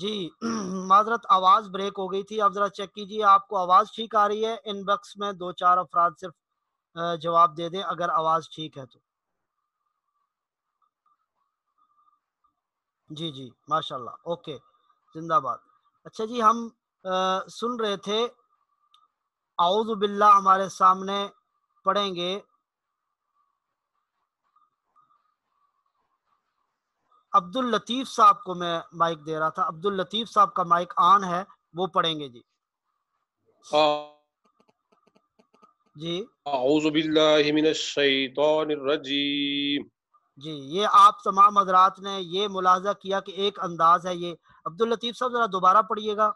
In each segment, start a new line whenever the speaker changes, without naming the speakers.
جی معذرت آواز بریک ہو گئی تھی، اب ذرا چیک کیجیے آپ کو آواز ٹھیک آ رہی ہے؟ ان باکس میں 2-4 افراد صرف جواب دے دیں اگر آواز ٹھیک ہے تو۔ جی جی ماشاء اللہ، اوکے، زندہ باد۔ اچھا جی، ہم سن رہے تھے اعوذ باللہ ہمارے سامنے پڑھیں گے عبد اللطیف صاحب کو میں مائک دے رہا تھا، عبد اللطیف صاحب کا مائک آن ہے، وہ پڑھیں گے جی۔ جی
اعوذ باللہ من الشیطان الرجیم۔
جی، یہ آپ تمام حضرات نے یہ ملاحظہ کیا کہ ایک انداز ہے یہ۔ عبد اللطیف صاحب ذرا دوبارہ پڑھیے گا،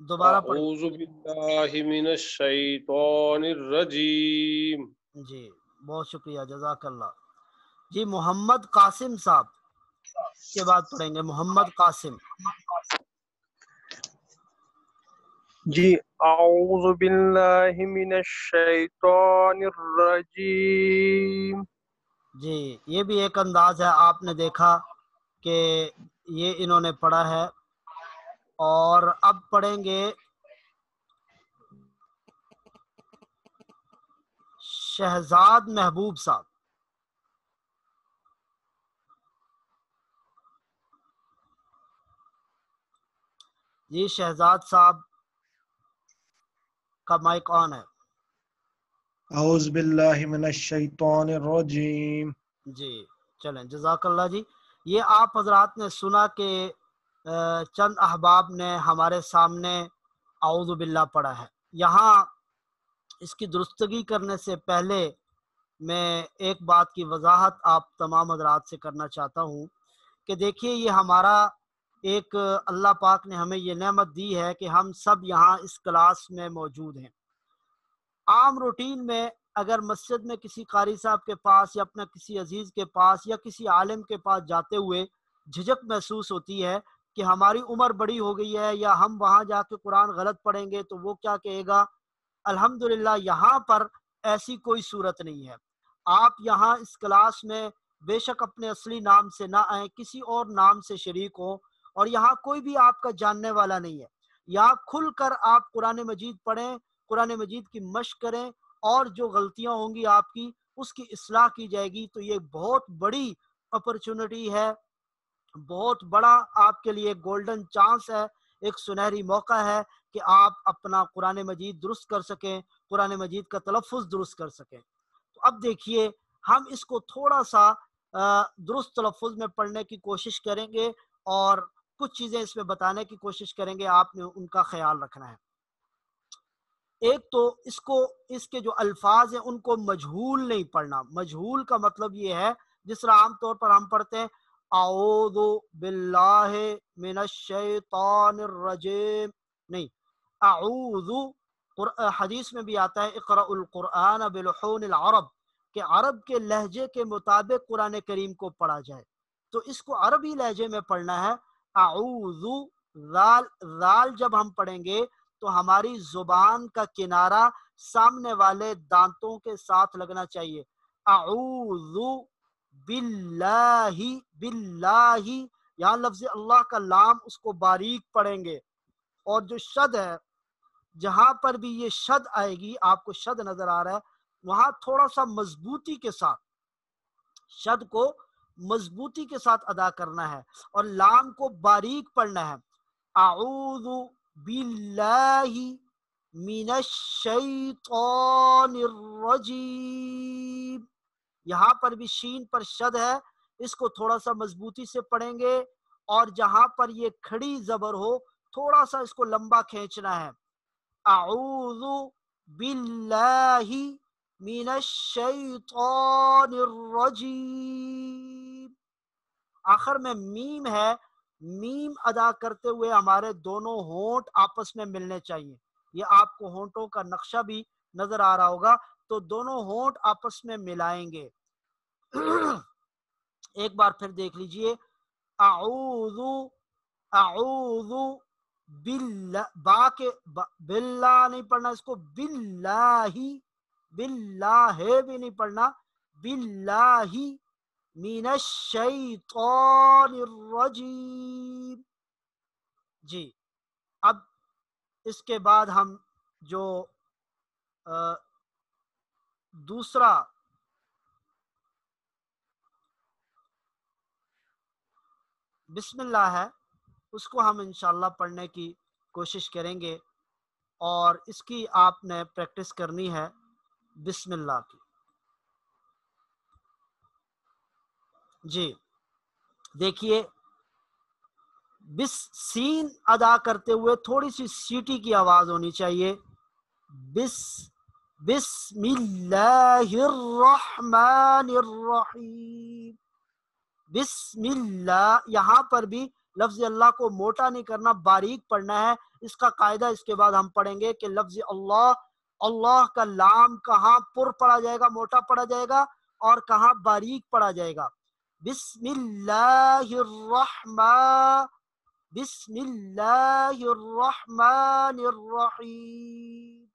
دوبارہ پڑھیے۔
اعوذ باللہ من الشیطان الرجیم۔
جی بہت شکریہ، جزاک اللہ۔ جی محمد قاسم صاحب کے بعد پڑھیں گے، محمد قاسم۔
جی اعوذ باللہ من الشیطان الرجیم۔
جی یہ بھی ایک انداز ہے، آپ نے دیکھا کہ یہ انہوں نے پڑھا ہے۔ اور اب پڑھیں گے شہزاد محبوب صاحب۔ جی شہزاد صاحب کا مائک آن ہے۔
اعوذ باللہ من الشیطان الرجیم۔
جی چلیں، جزاک اللہ جی۔ یہ آپ حضرات نے سنا کہ چند احباب نے ہمارے سامنے اعوذ باللہ پڑھا ہے۔ یہاں اس کی درستگی کرنے سے پہلے میں ایک بات کی وضاحت آپ تمام حضرات سے کرنا چاہتا ہوں کہ دیکھیے، یہ ہمارا ایک اللہ پاک نے ہمیں یہ نعمت دی ہے کہ ہم سب یہاں اس کلاس میں موجود ہیں۔ عام روٹین میں اگر مسجد میں کسی قاری صاحب کے پاس یا اپنا کسی عزیز کے پاس یا کسی عالم کے پاس جاتے ہوئے جھجک محسوس ہوتی ہے کہ ہماری عمر بڑی ہو گئی ہے یا ہم وہاں جا کے قرآن غلط پڑھیں گے تو وہ کیا کہے گا۔ الحمدللہ یہاں پر ایسی کوئی صورت نہیں ہے۔ آپ یہاں اس کلاس میں بے شک اپنے اصلی نام سے نہ آئیں، کسی اور نام سے شریک ہوں، اور یہاں کوئی بھی آپ کا جاننے والا نہیں ہے۔ یہاں کھل کر آپ قرآن مجید پڑھیں، قرآن مجید کی مشق کریں، اور جو غلطیاں ہوں گی آپ کی اس کی اصلاح کی جائے گی۔ تو یہ بہت بڑی اپرچونٹی ہے، بہت بڑا آپ کے لیے گولڈن چانس ہے، ایک سنہری موقع ہے کہ آپ اپنا قرآن مجید درست کر سکیں، قرآن مجید کا تلفظ درست کر سکیں۔ تو اب دیکھیے، ہم اس کو تھوڑا سا درست تلفظ میں پڑھنے کی کوشش کریں گے اور کچھ چیزیں اس میں بتانے کی کوشش کریں گے، آپ نے ان کا خیال رکھنا ہے۔ ایک تو اس کے جو الفاظ ہیں ان کو مجہول نہیں پڑھنا۔ مجہول کا مطلب یہ ہے جس طرح عام طور پر ہم پڑھتے ہیں اعوذ باللہ من الشیطان الرجیم، نہیں، اعوذ، حدیث میں بھی آتا ہے اقرأ القرآن بلحون العرب، کہ عرب کے لہجے کے مطابق قرآن کریم کو پڑھا جائے۔ تو اس کو عربی لہجے میں پڑھنا ہے۔ اعوذ، ذال جب ہم پڑھیں گے تو ہماری زبان کا کنارہ سامنے والے دانتوں کے ساتھ لگنا چاہیے۔ اعوذ باللہ، باللہ، یہاں لفظ اللہ کا لام اس کو باریک پڑھیں گے، اور جو شد ہے جہاں پر بھی یہ شد آئے گی، آپ کو شد نظر آ رہا ہے، وہاں تھوڑا سا مضبوطی کے ساتھ شد کو مضبوطی کے ساتھ ادا کرنا ہے اور لام کو باریک پڑھنا ہے۔ اعوذ باللہ من الشیطان الرجیم، یہاں پر بھی شین پر شد ہے، اس کو تھوڑا سا مضبوطی سے پڑھیں گے، اور جہاں پر یہ کھڑی زبر ہو تھوڑا سا اس کو لمبا کھینچنا ہے۔ اعوذ باللہ من الشیطان الرجیم۔ آخر میں میم ہے، میم ادا کرتے ہوئے ہمارے دونوں ہونٹ آپس میں ملنے چاہیے۔ یہ آپ کو ہونٹوں کا نقشہ بھی نظر آ رہا ہوگا، تو دونوں ہونٹ آپس میں ملائیں گے۔ ایک بار پھر دیکھ لیجئے، اعوذ، اعوذ باللہ، با کے باللہ نہیں پڑھنا، اس کو باللہ، باللہ بھی نہیں پڑھنا، باللہ من الشیطان الرجیم. جی اب اس کے بعد ہم جو دوسرا بسم اللہ ہے اس کو ہم انشاءاللہ پڑھنے کی کوشش کریں گے، اور اس کی آپ نے پریکٹس کرنی ہے بسم اللہ کی. جی دیکھیے، بس سین ادا کرتے ہوئے تھوڑی سی سیٹی کی آواز ہونی چاہیے. بسم اللہ الرحمن الرحیم. بسم اللہ، یہاں پر بھی لفظ اللہ کو موٹا نہیں کرنا، باریک پڑھنا ہے. اس کا قاعدہ اس کے بعد ہم پڑھیں گے کہ لفظ اللہ، اللہ کا لام کہاں پر پڑھا جائے گا، موٹا پڑھا جائے گا، اور کہاں باریک پڑھا جائے گا. بسم اللہ الرحمن، بسم اللہ الرحمن الرحیم.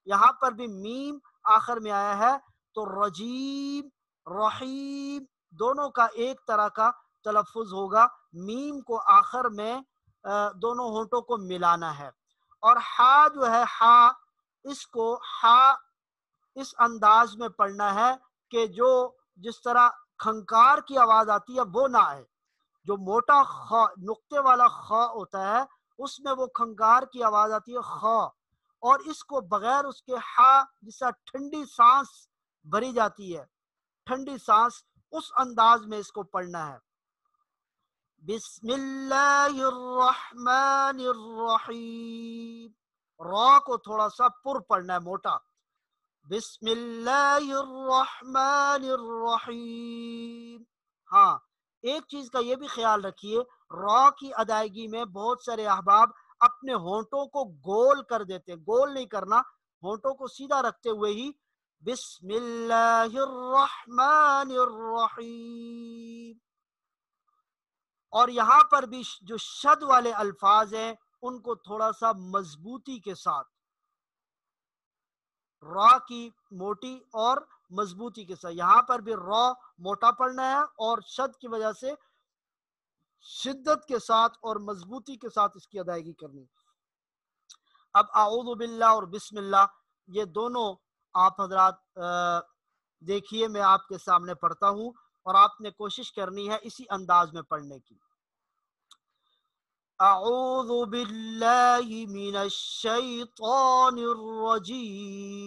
یہاں پر بھی میم آخر میں آیا ہے، تو رجیم رحیم دونوں کا ایک طرح کا تلفظ ہوگا. میم کو آخر میں دونوں ہونٹوں کو ملانا ہے. اور ہا جو ہے، ہا، اس کو ہا اس انداز میں پڑھنا ہے کہ جو جس طرح کھنکار کی آواز آتی ہے وہ نہ آئے. جو موٹا خا، نقطے والا خا ہوتا ہے، اس میں وہ کھنکار کی آواز آتی ہے خا، اور اس کو بغیر اس کے ہا، جس طرح ٹھنڈی سانس بھری جاتی ہے، ٹھنڈی سانس، اس انداز میں اس کو پڑھنا ہے. بسم اللہ الرحمن الرحیم. را کو تھوڑا سا پر پڑھنا ہے، موٹا. بسم اللہ الرحمن الرحیم. ہاں ایک چیز کا یہ بھی خیال رکھیے، را کی ادائیگی میں بہت سارے احباب اپنے ہونٹوں کو گول کر دیتے ہیں. گول نہیں کرنا، ہونٹوں کو سیدھا رکھتے ہوئے ہی بسم اللہ الرحمن الرحیم. اور یہاں پر بھی جو شد والے الفاظ ہیں ان کو تھوڑا سا مضبوطی کے ساتھ، را کی موٹی اور مضبوطی کے ساتھ، یہاں پر بھی را موٹا پڑھنا ہے اور شد کی وجہ سے شدت کے ساتھ اور مضبوطی کے ساتھ اس کی ادائیگی کرنی. اب اعوذ باللہ اور بسم اللہ یہ دونوں آپ حضرات دیکھیے، میں آپ کے سامنے پڑھتا ہوں اور آپ نے کوشش کرنی ہے اسی انداز میں پڑھنے کی. اعوذ باللہ من الشیطان الرجیم.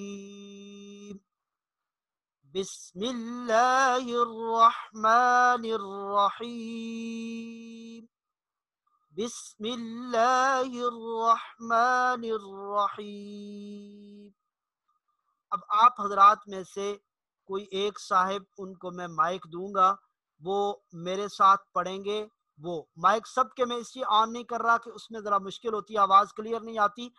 بسم اللہ الرحمن الرحیم. بسم اللہ الرحمن الرحیم. اب آپ حضرات میں سے کوئی ایک صاحب، ان کو میں مائک دوں گا، وہ میرے ساتھ پڑھیں گے. وہ مائک سب کے میں اس لیے آن نہیں کر رہا کہ اس میں ذرا مشکل ہوتی ہے، آواز کلیئر نہیں آتی.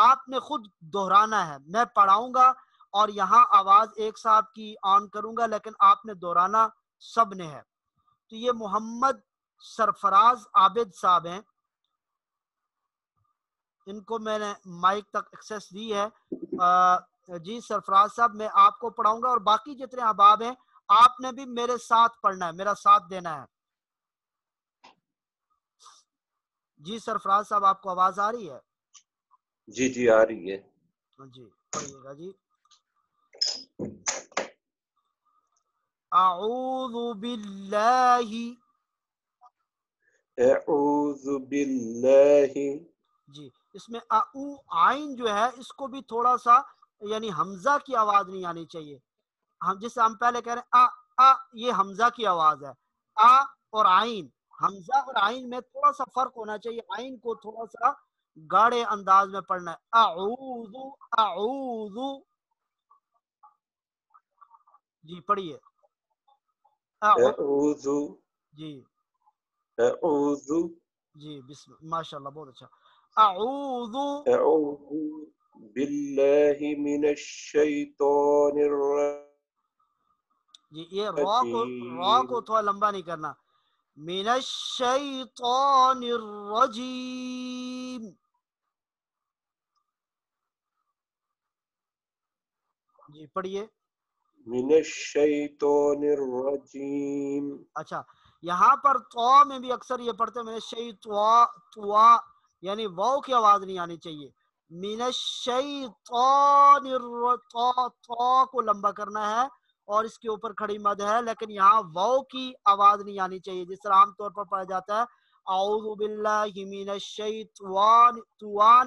آپ نے خود دہرانا ہے، میں پڑھاؤں گا اور یہاں آواز ایک صاحب کی آن کروں گا، لیکن آپ نے دہرانا سب نے ہے. تو یہ محمد سرفراز عابد صاحب ہیں، ان کو میں نے مائک تک ایکسیس دی ہے. جی سرفراز صاحب، میں آپ کو پڑھاؤں گا اور باقی جتنے احباب ہیں آپ نے بھی میرے ساتھ پڑھنا ہے، میرا ساتھ دینا ہے. جی سرفراز صاحب، آپ کو آواز آ رہی ہے؟
جی جی آ رہی ہے.
جی پڑھیے گا. جی اعوذ باللہ.
اعوذ باللہ.
جی اس میں عین جو ہے اس کو بھی تھوڑا سا، یعنی حمزہ کی آواز نہیں آنی چاہیے. ہم جسے ہم پہلے کہہ رہے ہیں یہ حمزہ کی آواز ہے. اور عین، حمزہ اور عین میں تھوڑا سا فرق ہونا چاہیے. عین کو تھوڑا سا گاڑے انداز میں پڑھنا ہے. اعوذ اعوذ. جی پڑھیے.
اعوذ.
جی
اعوذ.
جی بسم، ماشاء اللہ بہت اچھا. اعوذ
باللہ من الشیطان الرجیم.
جی یہ را کو تھوڑا لمبا نہیں کرنا. من الشیطان الرجیم. جی پڑھیے.
من الشیطان الرجیم.
اچھا یہاں پر تو میں بھی اکثر یہ پڑھتے ہیں من الشیطان یعنی واو کی آواز نہیں آنی چاہیے. من الشیطان تو کو لمبا کرنا ہے اور اس کے اوپر کھڑی مد ہے، لیکن یہاں واو کی آواز نہیں آنی چاہیے جس طرح عام طور پر پڑھا جاتا ہے اعوذ باللہ من الشیطان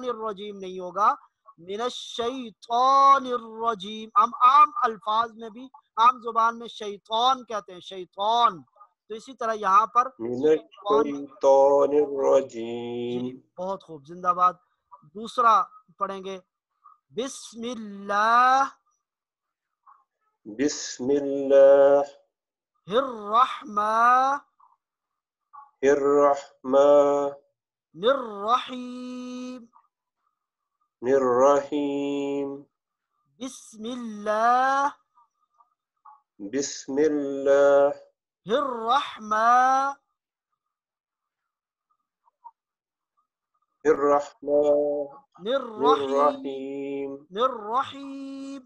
الرجیم نہیں ہوگا، من الشیطان الرجیم. ہم عام الفاظ میں بھی عام زبان میں شیطان کہتے ہیں، شیطان، تو اسی طرح یہاں پر
من
شیطان.
الشیطان
جی
الرجیم.
بہت خوب، زندہ باد. دوسرا پڑھیں گے بسم اللہ
بسم اللہ
الرحمن
الرحمن
الرحیم.
الرحیم.
بسم اللہ
بسم اللہ
الرحمن
الرحمن
الرحیم
الرحیم.
الرحیم.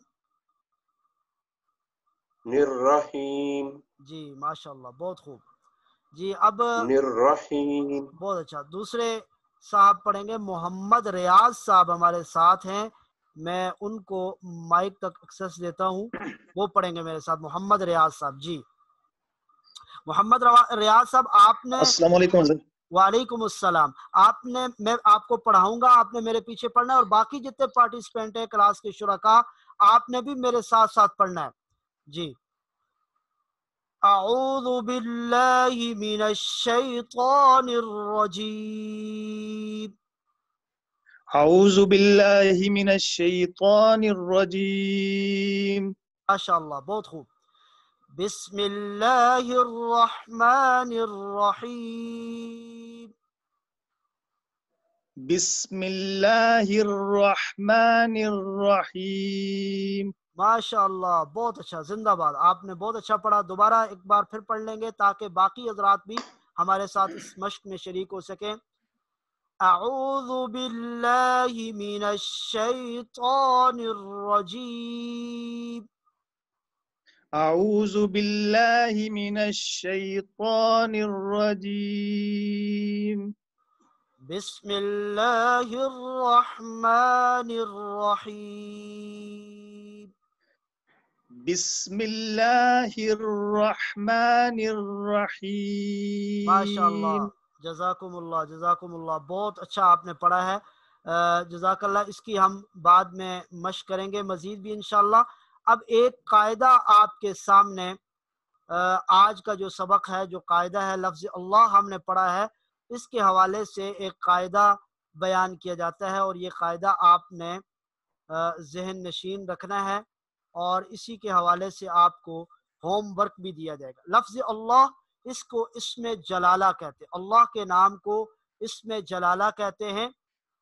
الرحیم.
جی ماشاء اللہ بہت خوب. جی اب
الرحیم.
بہت اچھا. دوسرے صاحب پڑھیں گے محمد ریاض صاحب ہمارے ساتھ ہیں، میں ان کو مائک تک ایکسس دیتا ہوں، وہ پڑھیں گے میرے ساتھ. محمد ریاض صاحب. جی محمد ریاض صاحب آپ نے.
السلام علیکم حضرت.
وعلیکم السلام. آپ نے، میں آپ کو پڑھاؤں گا، آپ نے میرے پیچھے پڑھنا ہے، اور باقی جتنے پارٹیسپینٹ ہیں کلاس کے شرکاء آپ نے بھی میرے ساتھ ساتھ پڑھنا ہے. جی اعوذ باللہ من الشیطان الرجیم.
اعوذ باللہ من الشیطان الرجیم.
ماشاء اللہ بہت خوب. بسم اللہ الرحمن الرحیم.
بسم اللہ الرحمن الرحیم.
ماشاء اللہ بہت اچھا، زندہ باد. آپ نے بہت اچھا پڑھا. دوبارہ ایک بار پھر پڑھ لیں گے تاکہ باقی حضرات بھی ہمارے ساتھ اس مشق میں شریک ہو سکیں. اعوذ باللہ من الشیطان الرجیم.
اعوذ باللہ من الشیطان الرجیم.
بسم اللہ الرحمن الرحیم.
بسم اللہ الرحمن الرحیم.
ماشاء اللہ، جزاکم اللہ جزاکم اللہ. بہت اچھا آپ نے پڑھا ہے، جزاک اللہ. اس کی ہم بعد میں مشق کریں گے مزید بھی انشاءاللہ. اب ایک قاعدہ آپ کے سامنے، آج کا جو سبق ہے، جو قاعدہ ہے لفظ اللہ ہم نے پڑھا ہے، اس کے حوالے سے ایک قاعدہ بیان کیا جاتا ہے، اور یہ قاعدہ آپ نے ذہن نشین رکھنا ہے، اور اسی کے حوالے سے آپ کو ہوم ورک بھی دیا جائے گا. لفظ اللہ، اس کو اسم جلالہ کہتے ہیں، اللہ کے نام کو اسم جلالہ کہتے ہیں.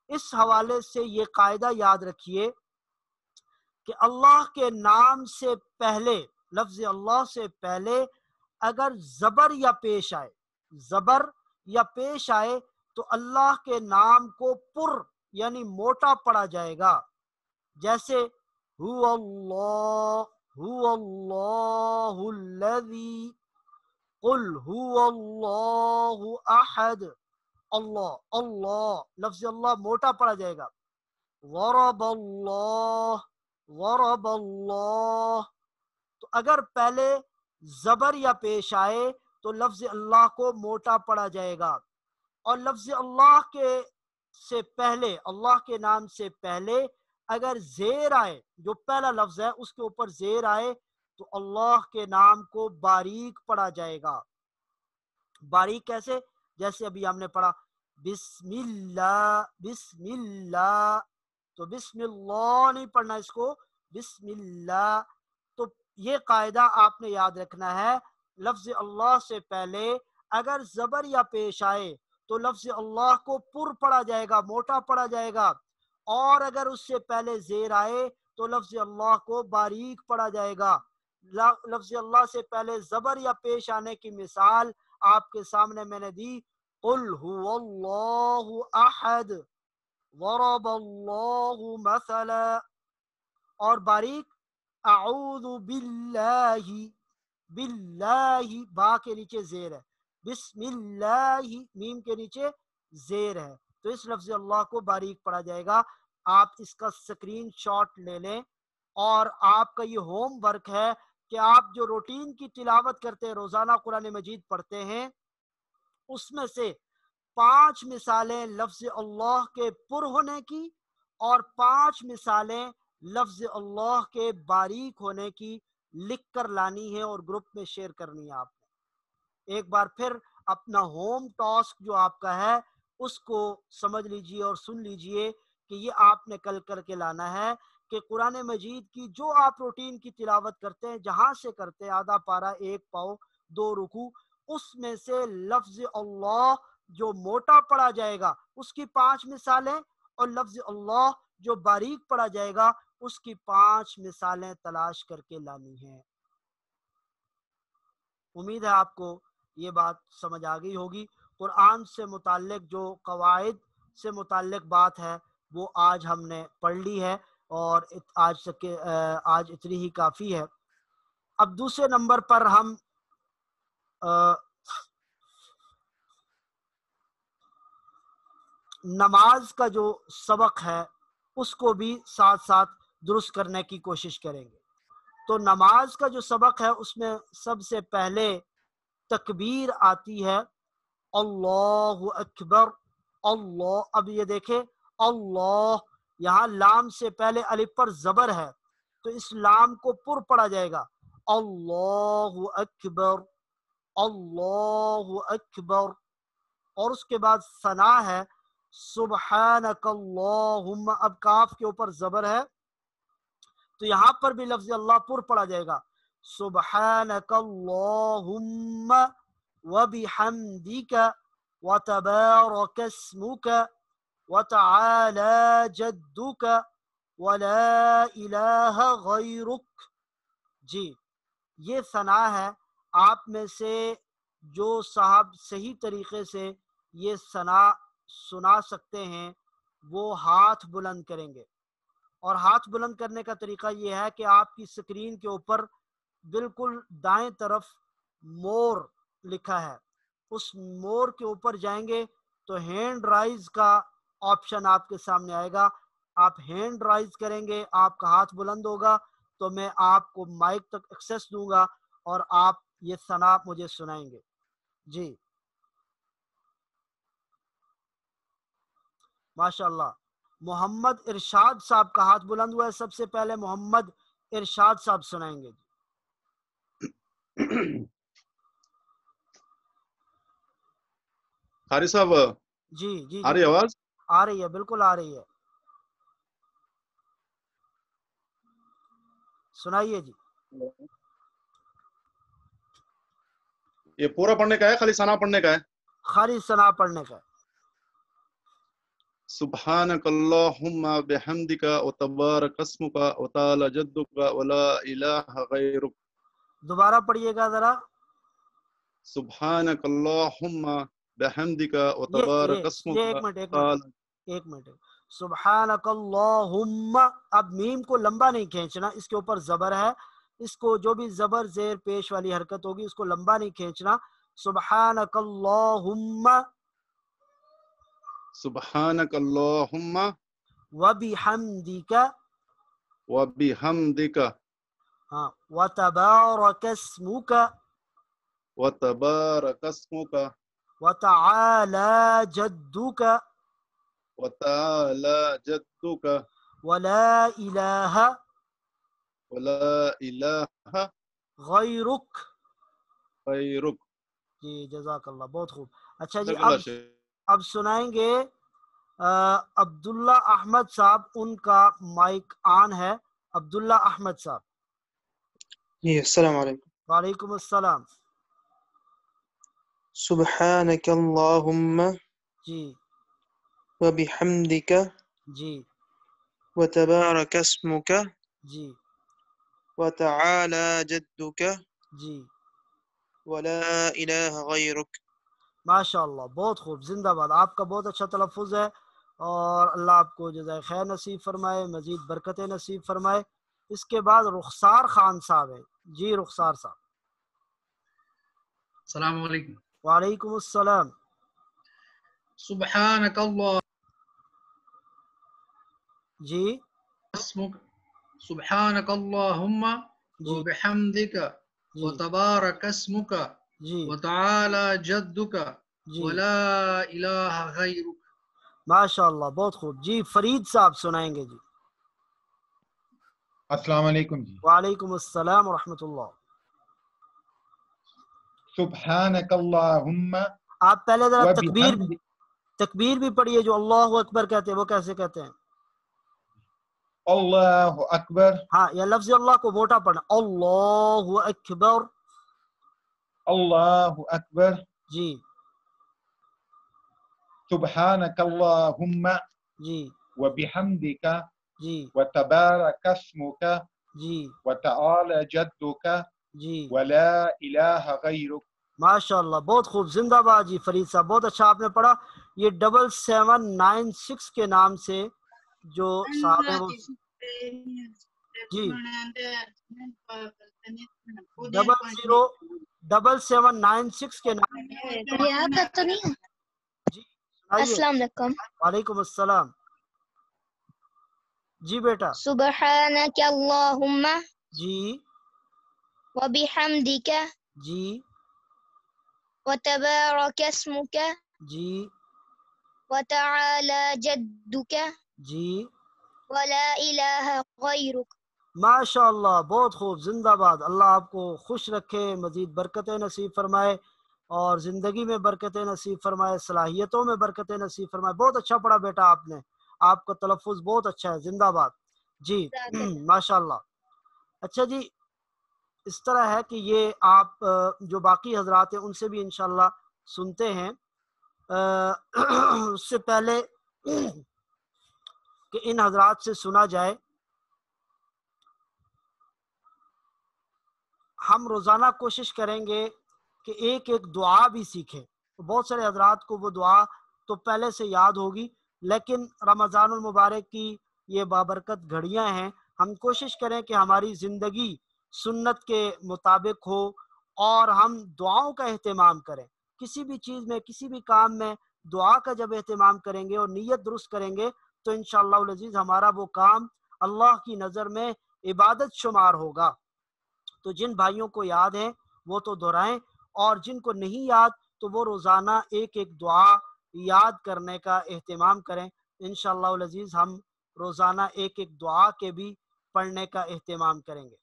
اس حوالے سے یہ قاعدہ یاد رکھیے کہ اللہ کے نام سے پہلے، لفظ اللہ سے پہلے اگر زبر یا پیش آئے، زبر یا پیش آئے تو اللہ کے نام کو پر یعنی موٹا پڑا جائے گا. جیسے هو اللہ الذی، قل هو اللہ احد. اللہ، اللہ، لفظ اللہ موٹا پڑا جائے گا. ضرب اللہ. تو اگر پہلے زبر یا پیش آئے تو لفظ اللہ کو موٹا پڑا جائے گا. اور لفظ اللہ کے سے پہلے، اللہ کے نام سے پہلے اگر زیر آئے، جو پہلا لفظ ہے اس کے اوپر زیر آئے تو اللہ کے نام کو باریک پڑا جائے گا. باریک کیسے؟ جیسے ابھی ہم نے پڑھا بسم اللہ، بسم اللہ، تو بسم اللہ نہیں پڑھنا اس کو، بسم اللہ. تو یہ قاعدہ آپ نے یاد رکھنا ہے، لفظ اللہ سے پہلے اگر زبر یا پیش آئے تو لفظ اللہ کو پر پڑا جائے گا، موٹا پڑا جائے گا، اور اگر اس سے پہلے زیر آئے تو لفظ اللہ کو باریک پڑا جائے گا. لفظ اللہ سے پہلے زبر یا پیش آنے کی مثال آپ کے سامنے میں نے دی، قل هو اللہ احد ضرب اللہ مثلا. اور باریک اعوذ باللہ، باللہ با کے نیچے زیر ہے، بسم اللہ میم کے نیچے زیر ہے، تو اس لفظ اللہ کو باریک پڑھا جائے گا۔ آپ اس کا سکرین شاٹ لے لیں، اور آپ کا یہ ہوم ورک ہے کہ آپ جو روٹین کی تلاوت کرتے ہیں، روزانہ قرآن مجید پڑھتے ہیں، اس میں سے 5 مثالیں لفظ اللہ کے پر ہونے کی اور 5 مثالیں لفظ اللہ کے باریک ہونے کی لکھ کر لانی ہے اور گروپ میں شیئر کرنی ہے۔ آپ نے ایک بار پھر اپنا ہوم ٹاسک جو آپ کا ہے اس کو سمجھ لیجئے اور سن لیجئے کہ یہ آپ نے کل کر کے لانا ہے کہ قرآن مجید کی جو آپ روٹین کی تلاوت کرتے ہیں، جہاں سے کرتے ہیں، آدھا پارہ، 1 پاؤ، 2 رکوع، اس میں سے لفظ اللہ جو موٹا پڑھا جائے گا اس کی 5 مثالیں، اور لفظ اللہ جو باریک پڑھا جائے گا اس کی 5 مثالیں تلاش کر کے لانی ہیں۔ امید ہے آپ کو یہ بات سمجھ آ گئی ہوگی۔ قرآن سے متعلق جو قواعد سے متعلق بات ہے وہ آج ہم نے پڑھ لی ہے، اور آج اتنی ہی کافی ہے۔ اب دوسرے نمبر پر ہم نماز کا جو سبق ہے اس کو بھی ساتھ ساتھ درست کرنے کی کوشش کریں گے۔ تو نماز کا جو سبق ہے اس میں سب سے پہلے تکبیر آتی ہے، اللہ اکبر، اللہ۔ اب یہ دیکھیں اللہ، یہاں لام سے پہلے الف پر زبر ہے تو اس لام کو پر پڑھا جائے گا، اللہ اکبر، اللہ اکبر۔ اور اس کے بعد ثنا ہے، سبحانک اللہم، اب کاف کے اوپر زبر ہے تو یہاں پر بھی لفظ اللہ پر پڑھا جائے گا، سبحانک اللہم وبحمدک وتبارک اسمک وتعالی جدک ولا الہ غیرک۔ جی یہ ثنا ہے۔ آپ میں سے جو صاحب صحیح طریقے سے یہ ثنا سنا سکتے ہیں وہ ہاتھ بلند کریں گے، اور ہاتھ بلند کرنے کا طریقہ یہ ہے کہ آپ کی سکرین کے اوپر بالکل دائیں طرف مور لکھا ہے، اس مور کے اوپر جائیں گے تو ہینڈ رائز کا آپشن آپ کے سامنے آئے گا، آپ ہینڈ رائز کریں گے، آپ کا ہاتھ بلند ہوگا تو میں آپ کو مائک تک ایکسیس دوں گا اور آپ یہ ثنا مجھے سنائیں گے۔ جی ماشاءاللہ۔ محمد ارشاد صاحب کا ہاتھ بلند ہوا ہے، سب سے پہلے محمد ارشاد صاحب سنائیں گے۔
قاری صاحب
جی جی
آ
جی
رہی آواز؟
آ رہی ہے، بالکل آ رہی ہے، سنائیے جی۔
یہ پورا پڑھنے کا ہے خالی ثنا پڑھنے کا ہے؟
خالی ثنا پڑھنے کا۔
سبحانک اللہم بحمدک وتبارک اسمک وتعالی جدک ولا الہ غیرک۔
دوبارہ پڑھیے گا ذرا۔
سبحانک اللہم بحمدک وتبارک اسمک
یہ ایک منٹ سبحانک اللہم، اب میم کو لمبا نہیں کھینچنا، اس کے اوپر زبر ہے، اس کو جو بھی زبر زیر پیش والی حرکت ہوگی اس کو لمبا نہیں کھینچنا، سبحانک اللہم
سبحانک اللہم
وبحمدک
وبحمدک
وتبارک اسمک
وتبارک اسمک
وتعالی جدک
وتعالی جدک
ولا الہ
ولا الہ
غیرک۔
غیرک۔
جی جزاک اللہ، بہت خوب۔ اچھا جی،
جزاک اللہ شیخ۔
اب سنائیں گے عبداللہ احمد صاحب، ان کا مائک آن ہے، عبداللہ احمد صاحب۔
جی السلام علیکم۔
وعلیکم السلام۔
سبحانک اللہم
جی
وبحمدک
جی
وتبارک اسمک
جی
وتعالی جدک
جی
ولا الہ غیرک۔
ماشاء اللہ، بہت خوب، زندہ باد۔ آپ کا بہت اچھا تلفظ ہے، اور اللہ آپ کو جزائے خیر نصیب فرمائے، مزید برکتیں نصیب فرمائے۔ اس کے بعد رخسار خان صاحب ہیں. جی رخسار صاحب.
السلام علیکم.
وعلیکم السلام.
سبحانک اللہ
جی
اسمک سبحانک اللہم
جی
وبحمدک
جی
وتبارک اسمک
جی
وتعالی جدک
جی
ولا الہ غیرک.
ماشاء اللہ بہت خوب. جی فرید صاحب سنائیں گے. جی
السلام علیکم جی.
وعلیکم السلام ورحمۃ اللہ.
سبحانک اللہم
آپ پہلے ذرا
وبحمدک.
تکبیر بھی پڑھیے. جو اللہ اکبر کہتے ہیں وہ کیسے کہتے ہیں؟
اللہ اکبر.
ہاں یہ لفظ اللہ کو موٹا پڑھنا. اللہ اکبر.
اللہ اکبر.
جی
سبحانک اللہم
جی
وبحمدک
جی
وتبارک اسمک
جی
وتعالی جدک
جی
ولا الہ غیرک.
ماشاء اللہ بہت خوب. زندہ باد جی فرید صاحب. بہت اچھا آپ نے پڑھا. یہ 7796 کے نام سے جو صاحب ہیں وہ جی 7796 کے نام. جی سنائیے.
السلام علیکم.
وعلیکم السلام. جی بیٹا.
سبحانک اللہم
جی
وبحمدک
جی
وتبارک اسمک
جی
وتعالی جدک
جی
ولا الہ غیرک.
ماشاء اللہ بہت خوب. زندہ باد. اللہ آپ کو خوش رکھے, مزید برکتیں نصیب فرمائے اور زندگی میں برکتیں نصیب فرمائے, صلاحیتوں میں برکتیں نصیب فرمائے. بہت اچھا پڑھا بیٹا آپ نے. آپ کا تلفظ بہت اچھا ہے. زندہ باد. جی ماشاء اللہ. اچھا جی اس طرح ہے کہ یہ آپ جو باقی حضرات ہیں ان سے بھی انشاءاللہ سنتے ہیں. اس سے پہلے کہ ان حضرات سے سنا جائے, ہم روزانہ کوشش کریں گے کہ ایک ایک دعا بھی سیکھیں. بہت سارے حضرات کو وہ دعا تو پہلے سے یاد ہوگی, لیکن رمضان المبارک کی یہ بابرکت گھڑیاں ہیں. ہم کوشش کریں کہ ہماری زندگی سنت کے مطابق ہو اور ہم دعاؤں کا اہتمام کریں. کسی بھی چیز میں, کسی بھی کام میں دعا کا جب اہتمام کریں گے اور نیت درست کریں گے تو انشاءاللہ العزیز ہمارا وہ کام اللہ کی نظر میں عبادت شمار ہوگا. تو جن بھائیوں کو یاد ہے وہ تو دہرائیں, اور جن کو نہیں یاد تو وہ روزانہ ایک ایک دعا یاد کرنے کا اہتمام کریں. انشاءاللہ العزیز ہم روزانہ ایک ایک دعا کے بھی پڑھنے کا اہتمام کریں گے.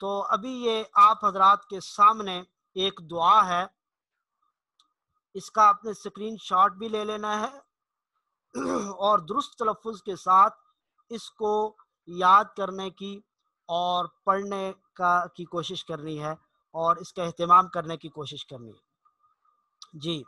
تو ابھی یہ آپ حضرات کے سامنے ایک دعا ہے, اس کا آپ نے اسکرین شاٹ بھی لے لینا ہے اور درست تلفظ کے ساتھ اس کو یاد کرنے کی اور پڑھنے کی کوشش کرنی ہے اور اس کا اہتمام کرنے کی کوشش کرنی ہے. جی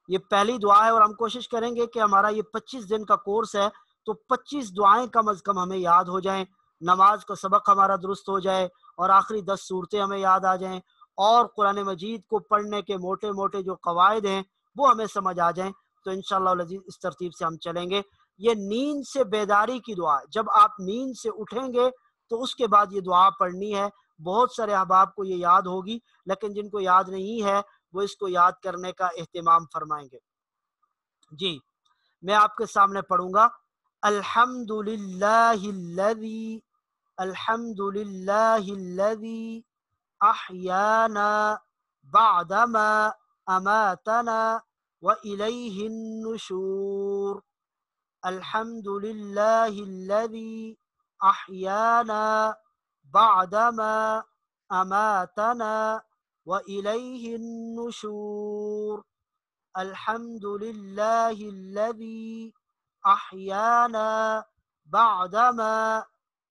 یہ پہلی دعا ہے اور ہم کوشش کریں گے کہ ہمارا یہ 25 دن کا کورس ہے تو 25 دعائیں کم از کم ہمیں یاد ہو جائیں, نماز کا سبق ہمارا درست ہو جائے اور آخری 10 صورتیں ہمیں یاد آ جائیں اور قرآن مجید کو پڑھنے کے موٹے موٹے جو قواعد ہیں وہ ہمیں سمجھ آ جائیں. تو انشاءاللہ العزیز اس ترتیب سے ہم چلیں گے. یہ نیند سے بیداری کی دعا ہے. جب آپ نیند سے اٹھیں گے تو اس کے بعد یہ دعا پڑھنی ہے. بہت سارے احباب کو یہ یاد ہوگی, لیکن جن کو یاد نہیں ہے وہ اس کو یاد کرنے کا اہتمام فرمائیں گے. جی میں آپ کے سامنے پڑھوں گا. الحمدللہ الذی احیانا بعدما اماتنا وإلیہ النشور. الحمدللہ الذی احیانا بعدما اماتنا وإلیہ النشور. الحمدللہ الذی احیانا بعدما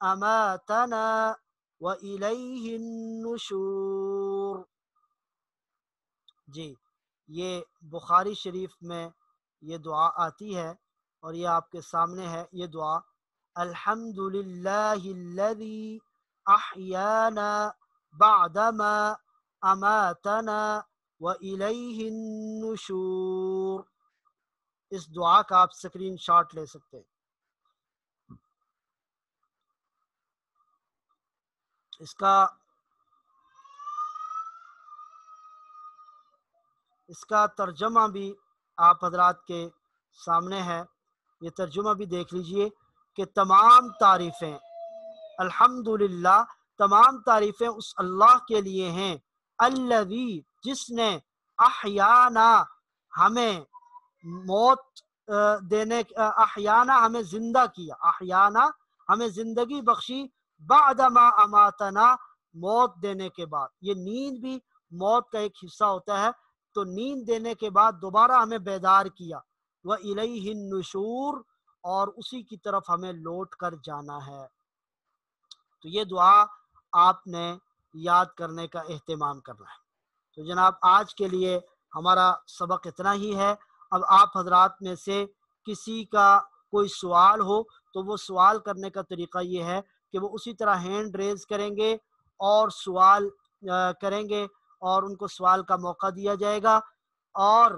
اماتنا وإلیہ النشور. جی یہ بخاری شریف میں یہ دعا آتی ہے اور یہ آپ کے سامنے ہے یہ دعا. الحمدللہ الذی احیانا بعدما اماتنا وإلیہ النشور. اس دعا کا آپ سکرین شاٹ لے سکتے ہیں. اس کا ترجمہ بھی آپ حضرات کے سامنے ہے، یہ ترجمہ بھی دیکھ لیجئے کہ تمام تعریفیں الحمدللہ، تمام تعریفیں اس اللہ کے لیے ہیں، الذی جس نے احیانا ہمیں موت دینے، احیانا ہمیں زندہ کیا، احیانا ہمیں زندگی بخشی، بعد ما اماتنا موت دینے کے بعد، یہ نیند بھی موت کا ایک حصہ ہوتا ہے، تو نیند دینے کے بعد دوبارہ ہمیں بیدار کیا، وَإِلَيْهِ النُّشُورُ اور اسی کی طرف ہمیں لوٹ کر جانا ہے۔ تو یہ دعا آپ نے یاد کرنے کا اہتمام کرنا ہے۔ تو جناب آج کے لیے ہمارا سبق اتنا ہی ہے۔ اب آپ حضرات میں سے کسی کا کوئی سوال ہو تو وہ سوال کرنے کا طریقہ یہ ہے کہ وہ اسی طرح ہینڈ ریز کریں گے اور سوال کریں گے اور ان کو سوال کا موقع دیا جائے گا۔ اور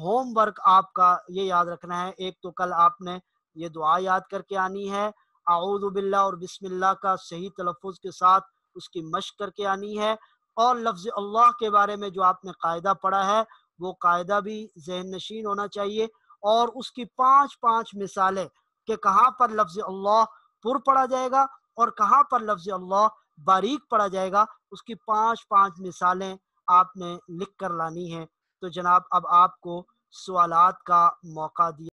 ہوم ورک آپ کا یہ یاد رکھنا ہے، ایک تو کل آپ نے یہ دعا یاد کر کے آنی ہے، اعوذ باللہ اور بسم اللہ کا صحیح تلفظ کے ساتھ اس کی مشق کر کے آنی ہے، اور لفظ اللہ کے بارے میں جو آپ نے قاعدہ پڑھا ہے وہ قاعدہ بھی ذہن نشین ہونا چاہیے، اور اس کی 5 مثالیں کہ کہاں پر لفظ اللہ پر پڑھا جائے گا اور کہاں پر لفظ اللہ باریک پڑھا جائے گا، اس کی 5 مثالیں آپ نے لکھ کر لانی ہیں۔ تو جناب اب آپ کو سوالات کا موقع دیا